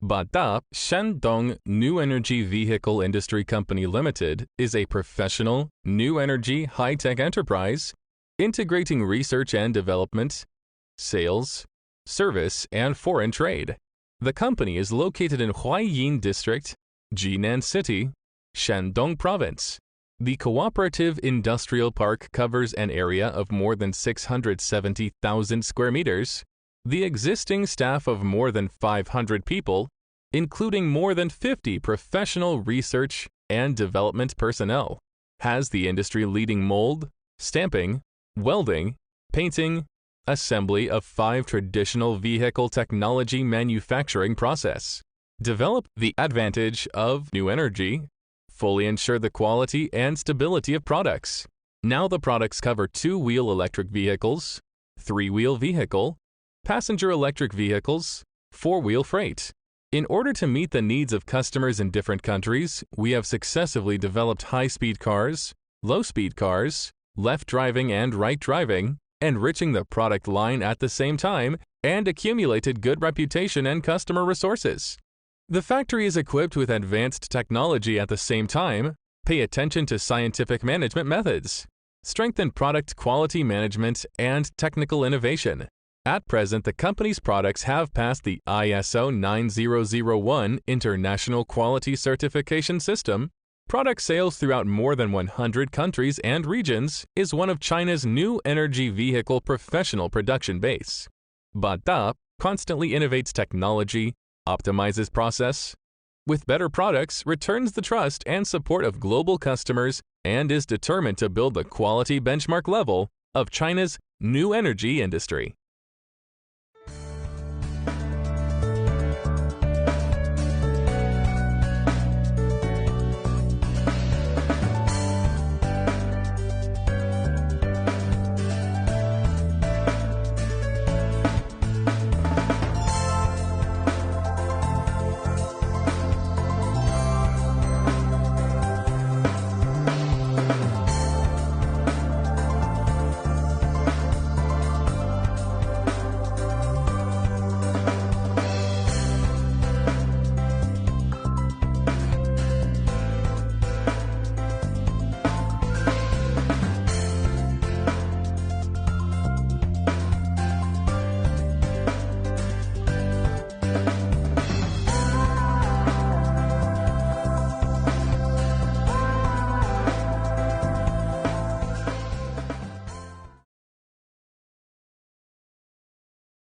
Bada Shandong New Energy Vehicle Industry Company Limited is a professional, new energy, high-tech enterprise integrating research and development, sales, service, and foreign trade. The company is located in Weifang District, Jinan City, Shandong Province. The cooperative industrial park covers an area of more than 670,000 square meters. The existing staff of more than 500 people, including more than 50 professional research and development personnel, has the industry-leading mold, stamping, welding, painting, assembly of 5 traditional vehicle technology manufacturing process. Develop the advantage of new energy, fully ensure the quality and stability of products. Now the products cover 2-wheel electric vehicles, 3-wheel vehicle, passenger electric vehicles, 4-wheel freight. In order to meet the needs of customers in different countries, we have successively developed high-speed cars, low-speed cars, left driving and right driving, enriching the product line at the same time, and accumulated good reputation and customer resources. The factory is equipped with advanced technology at the same time. Pay attention to scientific management methods. Strengthen product quality management and technical innovation. At present, the company's products have passed the ISO 9001 International Quality Certification System. Product sales throughout more than 100 countries and regions is one of China's new energy vehicle professional production base. Bada constantly innovates technology, optimizes process, with better products, returns the trust and support of global customers, and is determined to build the quality benchmark level of China's new energy industry.